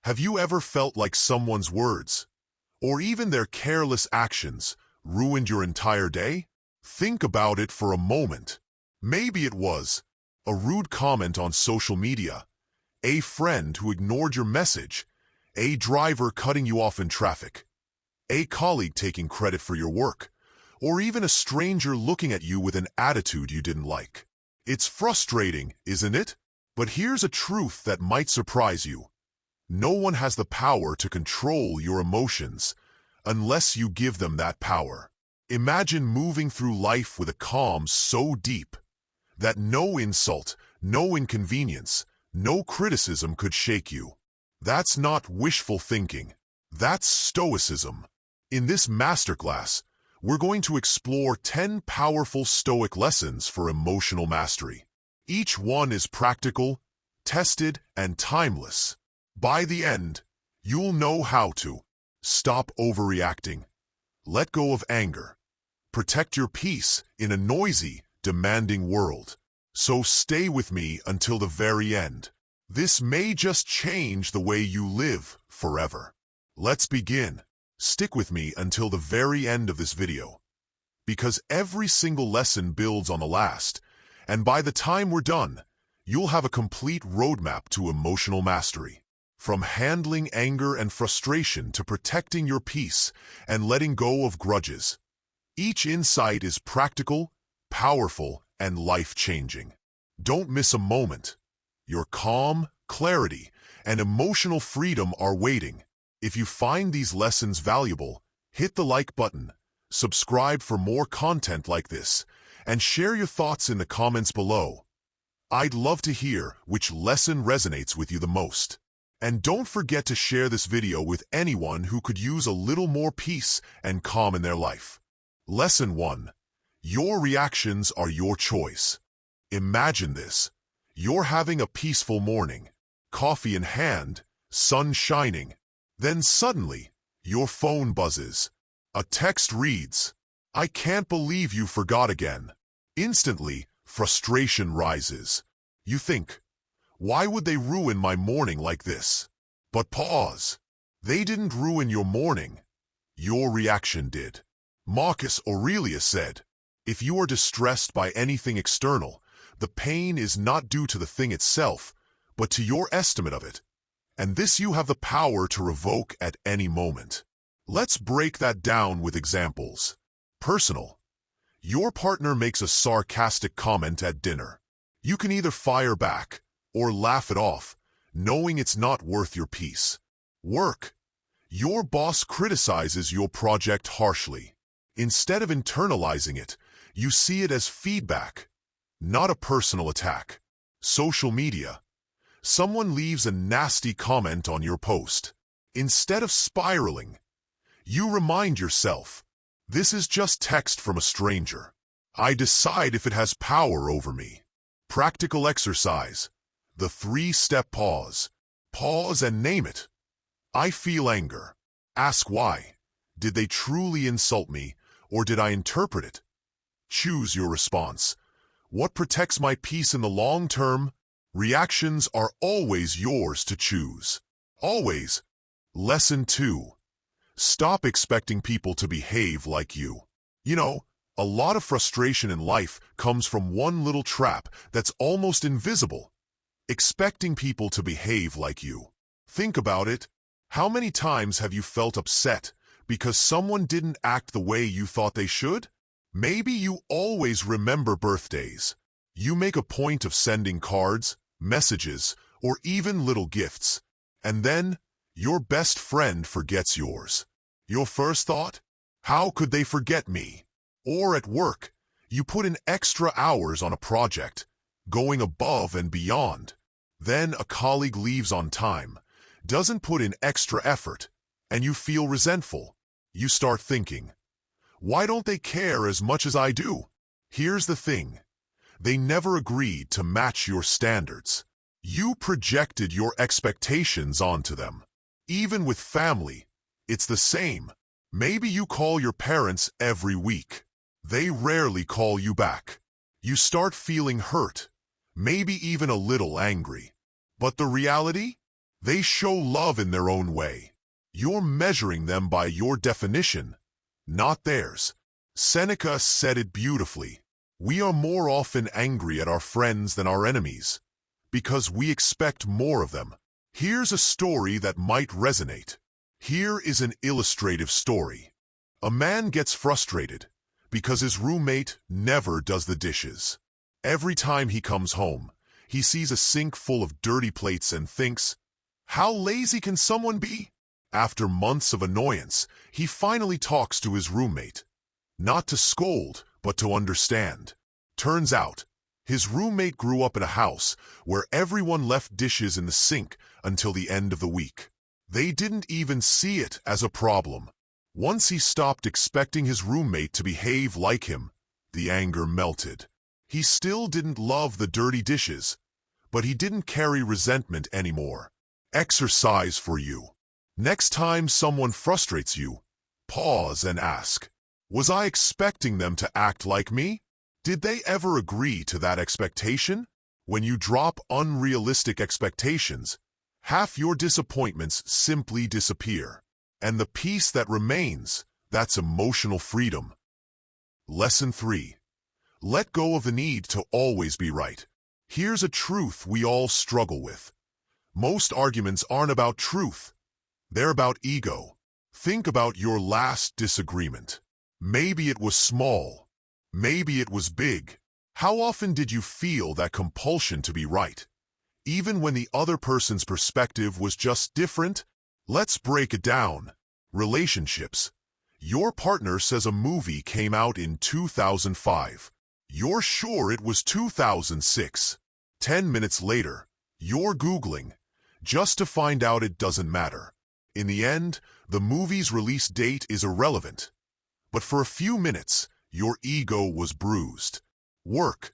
Have you ever felt like someone's words, or even their careless actions, ruined your entire day? Think about it for a moment. Maybe it was a rude comment on social media, a friend who ignored your message, a driver cutting you off in traffic, a colleague taking credit for your work, or even a stranger looking at you with an attitude you didn't like. It's frustrating, isn't it? But here's a truth that might surprise you. No one has the power to control your emotions unless you give them that power. Imagine moving through life with a calm so deep that no insult, no inconvenience, no criticism could shake you. That's not wishful thinking. That's Stoicism. In this masterclass, we're going to explore 10 powerful Stoic lessons for emotional mastery. Each one is practical, tested, and timeless. By the end, you'll know how to stop overreacting, let go of anger, protect your peace in a noisy, demanding world. So stay with me until the very end. This may just change the way you live forever. Let's begin. Stick with me until the very end of this video, because every single lesson builds on the last, and by the time we're done, you'll have a complete roadmap to emotional mastery. From handling anger and frustration to protecting your peace and letting go of grudges. Each insight is practical, powerful, and life-changing. Don't miss a moment. Your calm, clarity, and emotional freedom are waiting. If you find these lessons valuable, hit the like button, subscribe for more content like this, and share your thoughts in the comments below. I'd love to hear which lesson resonates with you the most. And don't forget to share this video with anyone who could use a little more peace and calm in their life. Lesson 1. Your reactions are your choice. Imagine this. You're having a peaceful morning, coffee in hand, sun shining. Then suddenly, your phone buzzes. A text reads, "I can't believe you forgot again." Instantly, frustration rises. You think, why would they ruin my morning like this? But pause. They didn't ruin your morning. Your reaction did. Marcus Aurelius said, if you are distressed by anything external, the pain is not due to the thing itself, but to your estimate of it. And this you have the power to revoke at any moment. Let's break that down with examples. Personal. Your partner makes a sarcastic comment at dinner. You can either fire back or laugh it off, knowing it's not worth your peace. Work. Your boss criticizes your project harshly. Instead of internalizing it, you see it as feedback, not a personal attack. Social media. Someone leaves a nasty comment on your post. Instead of spiraling, you remind yourself, this is just text from a stranger. I decide if it has power over me. Practical exercise. The 3-step pause. Pause and name it. I feel anger. Ask why. Did they truly insult me, or did I interpret it? Choose your response. What protects my peace in the long term? Reactions are always yours to choose. Always. Lesson 2. Stop expecting people to behave like you. You know, a lot of frustration in life comes from one little trap that's almost invisible. Expecting people to behave like you. Think about it. How many times have you felt upset because someone didn't act the way you thought they should? Maybe you always remember birthdays. You make a point of sending cards, messages, or even little gifts. And then, your best friend forgets yours. Your first thought? How could they forget me? Or at work, you put in extra hours on a project, going above and beyond. Then a colleague leaves on time, doesn't put in extra effort, and you feel resentful. You start thinking, why don't they care as much as I do? Here's the thing. They never agreed to match your standards. You projected your expectations onto them. Even with family, it's the same. Maybe you call your parents every week. They rarely call you back. You start feeling hurt, maybe even a little angry. But the reality? They show love in their own way. You're measuring them by your definition, not theirs. Seneca said it beautifully. We are more often angry at our friends than our enemies, because we expect more of them. Here's a story that might resonate. Here is an illustrative story. A man gets frustrated because his roommate never does the dishes. Every time he comes home, he sees a sink full of dirty plates and thinks, "How lazy can someone be?" After months of annoyance, he finally talks to his roommate. Not to scold, but to understand. Turns out, his roommate grew up in a house where everyone left dishes in the sink until the end of the week. They didn't even see it as a problem. Once he stopped expecting his roommate to behave like him, the anger melted. He still didn't love the dirty dishes, but he didn't carry resentment anymore. Exercise for you. Next time someone frustrates you, pause and ask, was I expecting them to act like me? Did they ever agree to that expectation? When you drop unrealistic expectations, half your disappointments simply disappear. And the peace that remains, that's emotional freedom. Lesson 3. Let go of the need to always be right. Here's a truth we all struggle with. Most arguments aren't about truth. They're about ego. Think about your last disagreement. Maybe it was small. Maybe it was big. How often did you feel that compulsion to be right, even when the other person's perspective was just different? Let's break it down. Relationships. Your partner says a movie came out in 2005. You're sure it was 2006. 10 minutes later, you're Googling, just to find out it doesn't matter. In the end, the movie's release date is irrelevant. But for a few minutes, your ego was bruised. Work.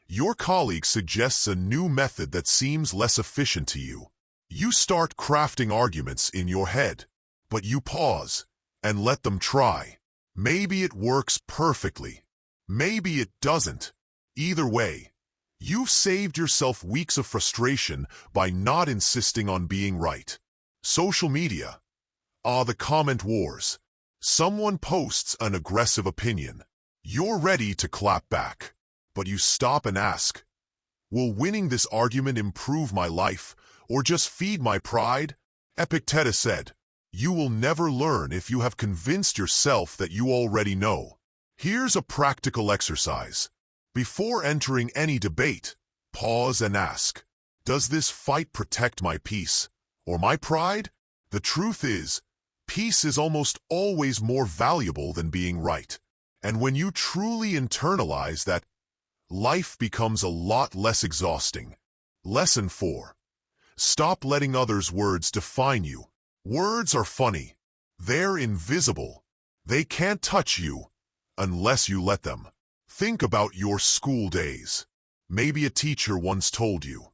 Your colleague suggests a new method that seems less efficient to you. You start crafting arguments in your head, but you pause and let them try. Maybe it works perfectly. Maybe it doesn't. Either way, you've saved yourself weeks of frustration by not insisting on being right. Social media. The comment wars. Someone posts an aggressive opinion. You're ready to clap back, but you stop and ask, will winning this argument improve my life or just feed my pride? Epictetus said, you will never learn if you have convinced yourself that you already know. Here's a practical exercise. Before entering any debate, pause and ask, does this fight protect my peace or my pride? The truth is, peace is almost always more valuable than being right. And when you truly internalize that, life becomes a lot less exhausting. Lesson 4. Stop letting others' words define you. Words are funny. They're invisible. They can't touch you unless you let them. Think about your school days. Maybe a teacher once told you,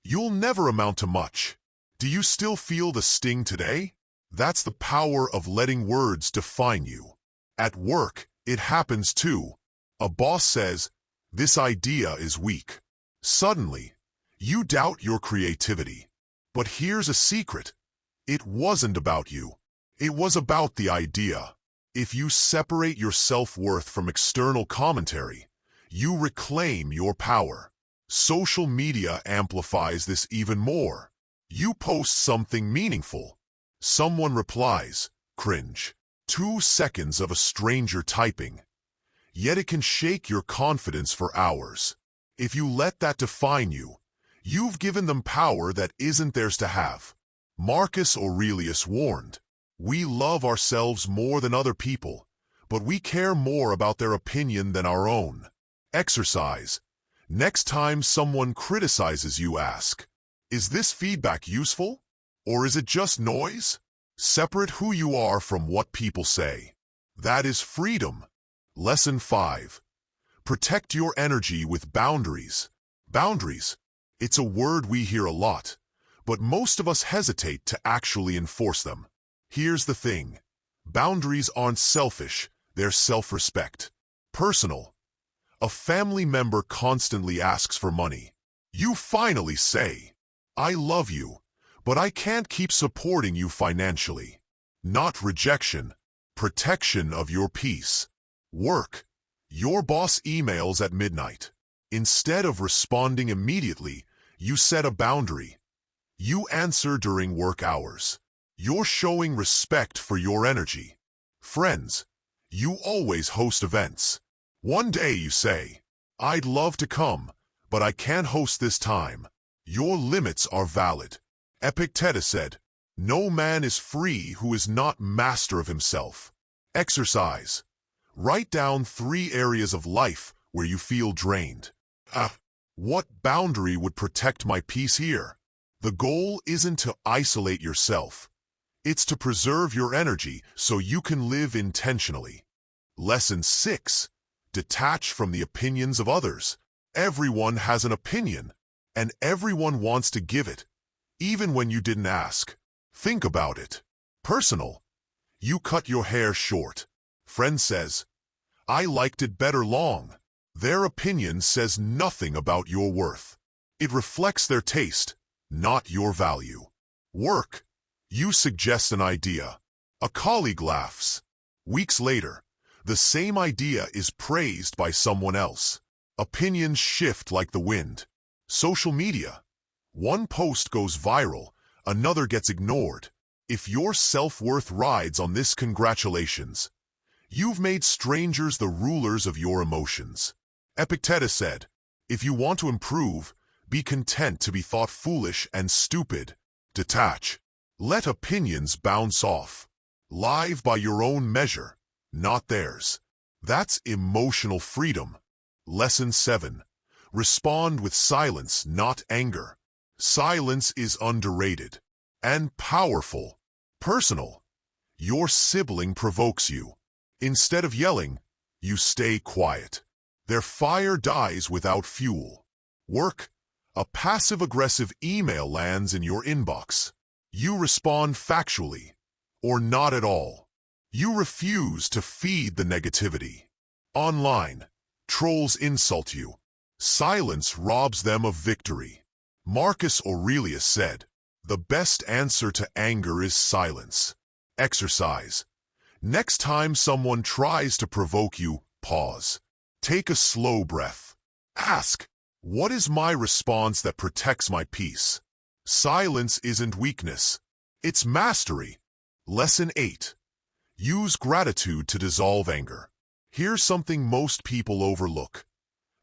you'll never amount to much. Do you still feel the sting today? That's the power of letting words define you. At work, it happens too. A boss says, this idea is weak. Suddenly, you doubt your creativity. But here's a secret. It wasn't about you. It was about the idea. If you separate your self-worth from external commentary, you reclaim your power. Social media amplifies this even more. You post something meaningful. Someone replies, cringe. 2 seconds of a stranger typing. Yet it can shake your confidence for hours. If you let that define you, you've given them power that isn't theirs to have. Marcus Aurelius warned, we love ourselves more than other people, but we care more about their opinion than our own. Exercise. Next time someone criticizes you, ask, is this feedback useful? Or is it just noise? Separate who you are from what people say. That is freedom. Lesson 5. Protect your energy with boundaries. Boundaries. It's a word we hear a lot, but most of us hesitate to actually enforce them. Here's the thing. Boundaries aren't selfish, they're self-respect. Personal. A family member constantly asks for money. You finally say, I love you, but I can't keep supporting you financially. Not rejection, protection of your peace. Work. Your boss emails at midnight. Instead of responding immediately, you set a boundary. You answer during work hours. You're showing respect for your energy. Friends. You always host events. One day you say, I'd love to come, but I can't host this time. Your limits are valid. Epictetus said, no man is free who is not master of himself. Exercise. Write down 3 areas of life where you feel drained. What boundary would protect my peace here? The goal isn't to isolate yourself. It's to preserve your energy so you can live intentionally. Lesson 6. Detach from the opinions of others. Everyone has an opinion, and everyone wants to give it, even when you didn't ask. Think about it. Personal. You cut your hair short. Friend says, I liked it better long. Their opinion says nothing about your worth. It reflects their taste, not your value. Work. You suggest an idea. A colleague laughs. Weeks later, the same idea is praised by someone else. Opinions shift like the wind. Social media. One post goes viral, another gets ignored. If your self-worth rides on this, congratulations. You've made strangers the rulers of your emotions. Epictetus said, if you want to improve, be content to be thought foolish and stupid. Detach. Let opinions bounce off. Live by your own measure, not theirs. That's emotional freedom. Lesson 7. Respond with silence, not anger. Silence is underrated and powerful. Personal. Your sibling provokes you. Instead of yelling, you stay quiet. Their fire dies without fuel. Work. A passive-aggressive email lands in your inbox. You respond factually, or not at all. You refuse to feed the negativity. Online. Trolls insult you. Silence robs them of victory. Marcus Aurelius said, the best answer to anger is silence. Exercise. Next time someone tries to provoke you, pause. Take a slow breath. Ask, what is my response that protects my peace? Silence isn't weakness. It's mastery. Lesson 8. Use gratitude to dissolve anger. Here's something most people overlook.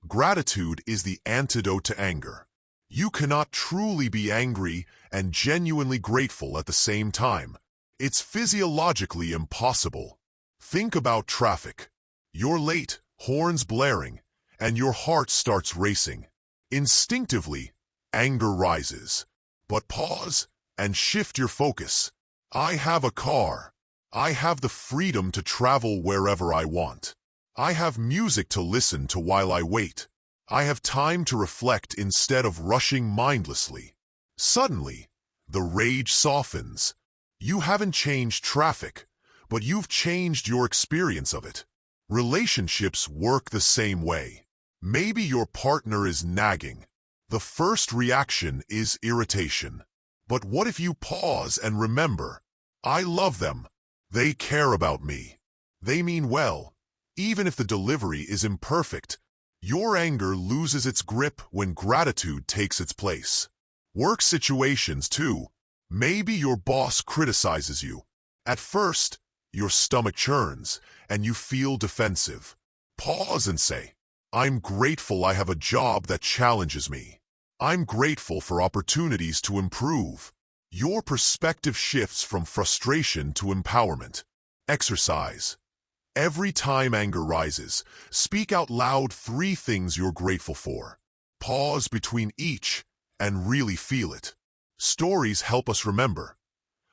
Gratitude is the antidote to anger. You cannot truly be angry and genuinely grateful at the same time. It's physiologically impossible. Think about traffic. You're late, horns blaring, and your heart starts racing. Instinctively, anger rises. But pause and shift your focus. I have a car. I have the freedom to travel wherever I want. I have music to listen to while I wait. I have time to reflect instead of rushing mindlessly. Suddenly, the rage softens. You haven't changed traffic, but you've changed your experience of it. Relationships work the same way. Maybe your partner is nagging. The first reaction is irritation. But what if you pause and remember, I love them. They care about me. They mean well. Even if the delivery is imperfect, your anger loses its grip when gratitude takes its place. Work situations too. Maybe your boss criticizes you. At first, your stomach churns and you feel defensive. Pause and say, I'm grateful I have a job that challenges me. I'm grateful for opportunities to improve. Your perspective shifts from frustration to empowerment. Exercise. Every time anger rises, speak out loud 3 things you're grateful for. Pause between each and really feel it. Stories help us remember.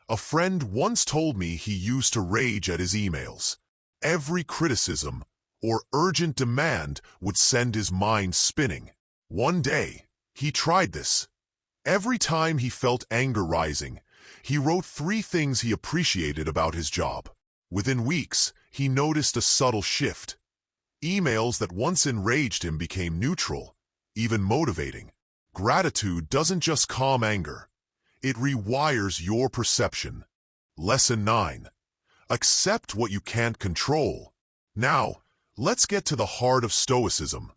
A friend once told me he used to rage at his emails. Every criticism or urgent demand would send his mind spinning. One day, he tried this. Every time he felt anger rising, he wrote 3 things he appreciated about his job. Within weeks, he noticed a subtle shift. Emails that once enraged him became neutral, even motivating. Gratitude doesn't just calm anger. It rewires your perception. Lesson 9. Accept what you can't control. Now, let's get to the heart of Stoicism.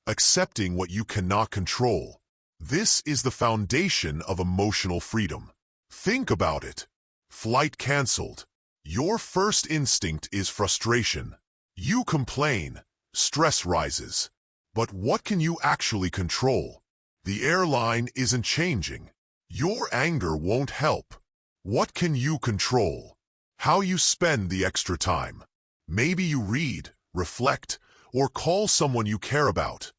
Accepting what you cannot control. This is the foundation of emotional freedom. Think about it. Flight cancelled. Your first instinct is frustration. You complain. Stress rises. But what can you actually control? The airline isn't changing. Your anger won't help. What can you control? How you spend the extra time. Maybe you read, reflect, or call someone you care about.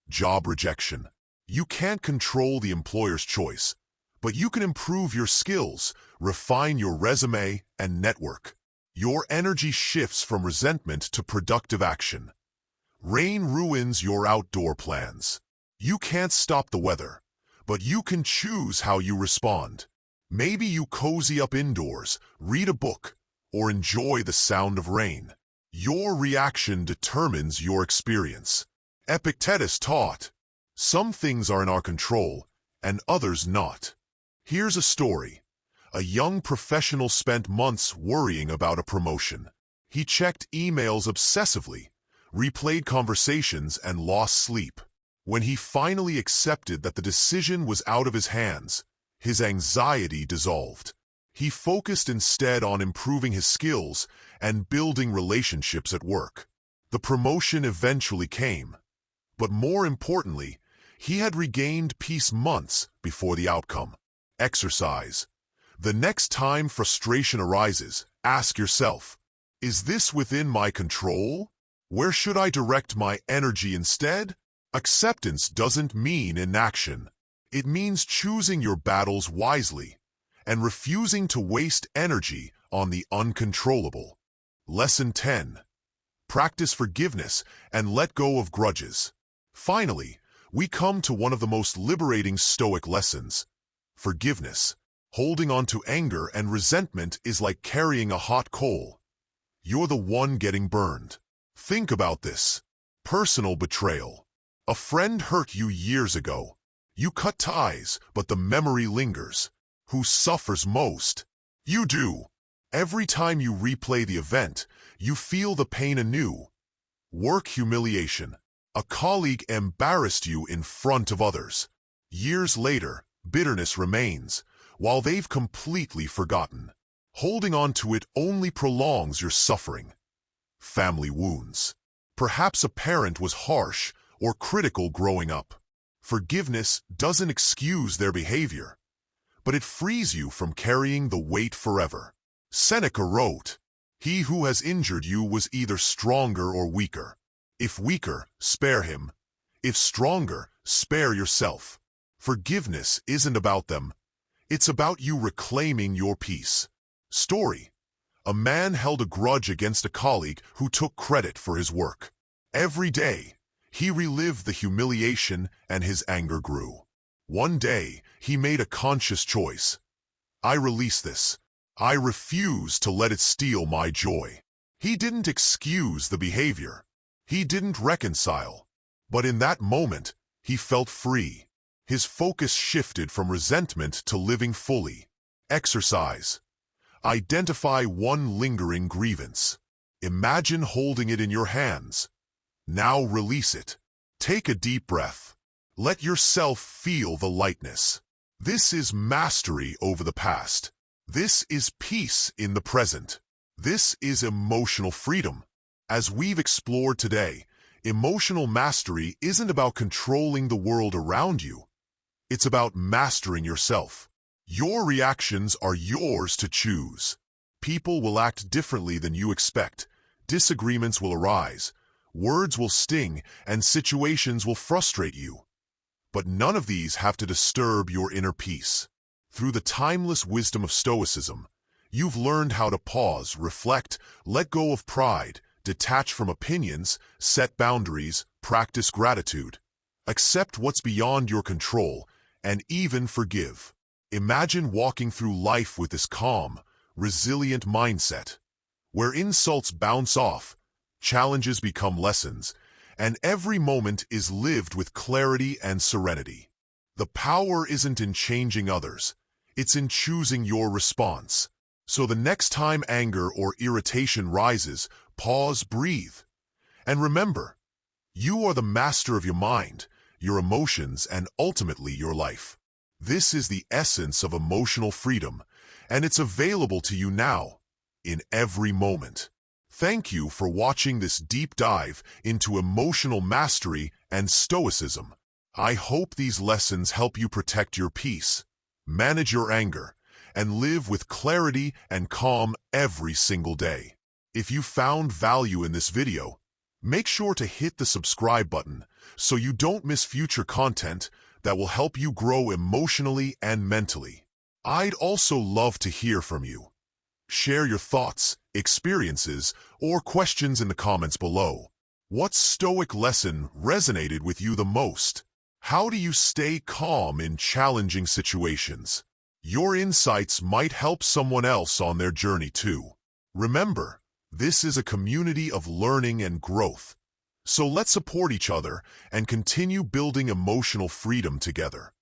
Job rejection. You can't control the employer's choice, but you can improve your skills, refine your resume, and network. Your energy shifts from resentment to productive action. Rain ruins your outdoor plans. You can't stop the weather, but you can choose how you respond. Maybe you cozy up indoors, read a book, or enjoy the sound of rain. Your reaction determines your experience. Epictetus taught, some things are in our control, and others not. Here's a story. A young professional spent months worrying about a promotion. He checked emails obsessively, replayed conversations, and lost sleep. When he finally accepted that the decision was out of his hands, his anxiety dissolved. He focused instead on improving his skills and building relationships at work. The promotion eventually came, but more importantly, he had regained peace months before the outcome. Exercise. The next time frustration arises, ask yourself, is this within my control? Where should I direct my energy instead? Acceptance doesn't mean inaction. It means choosing your battles wisely and refusing to waste energy on the uncontrollable. Lesson 10. Practice forgiveness and let go of grudges. Finally, we come to one of the most liberating Stoic lessons. Forgiveness. Holding on to anger and resentment is like carrying a hot coal. You're the one getting burned. Think about this. Personal betrayal. A friend hurt you years ago. You cut ties, but the memory lingers. Who suffers most? You do. Every time you replay the event, you feel the pain anew. Work humiliation. A colleague embarrassed you in front of others. Years later, bitterness remains, while they've completely forgotten. Holding on to it only prolongs your suffering. Family wounds. Perhaps a parent was harsh or critical growing up. Forgiveness doesn't excuse their behavior, but it frees you from carrying the weight forever. Seneca wrote, "He who has injured you was either stronger or weaker. If weaker, spare him. If stronger, spare yourself." Forgiveness isn't about them. It's about you reclaiming your peace. Story. A man held a grudge against a colleague who took credit for his work. Every day, he relived the humiliation and his anger grew. One day, he made a conscious choice. I release this. I refuse to let it steal my joy. He didn't excuse the behavior. He didn't reconcile. But in that moment, he felt free. His focus shifted from resentment to living fully. Exercise. Identify one lingering grievance. Imagine holding it in your hands. Now release it. Take a deep breath. Let yourself feel the lightness. This is mastery over the past. This is peace in the present. This is emotional freedom. As we've explored today, emotional mastery isn't about controlling the world around you. It's about mastering yourself. Your reactions are yours to choose. People will act differently than you expect. Disagreements will arise. Words will sting, and situations will frustrate you. But none of these have to disturb your inner peace. Through the timeless wisdom of Stoicism, you've learned how to pause, reflect, let go of pride, detach from opinions, set boundaries, practice gratitude, accept what's beyond your control, and even forgive. Imagine walking through life with this calm, resilient mindset, where insults bounce off, challenges become lessons, and every moment is lived with clarity and serenity. The power isn't in changing others, It's in choosing your response. So the next time anger or irritation rises, pause, breathe. And remember, you are the master of your mind, your emotions, and ultimately your life. This is the essence of emotional freedom, and it's available to you now, in every moment. Thank you for watching this deep dive into emotional mastery and Stoicism. I hope these lessons help you protect your peace, manage your anger, and live with clarity and calm every single day. If you found value in this video, make sure to hit the subscribe button so you don't miss future content that will help you grow emotionally and mentally. I'd also love to hear from you. Share your thoughts, experiences, or questions in the comments below. What Stoic lesson resonated with you the most? How do you stay calm in challenging situations? Your insights might help someone else on their journey too. Remember, this is a community of learning and growth. So let's support each other and continue building emotional freedom together.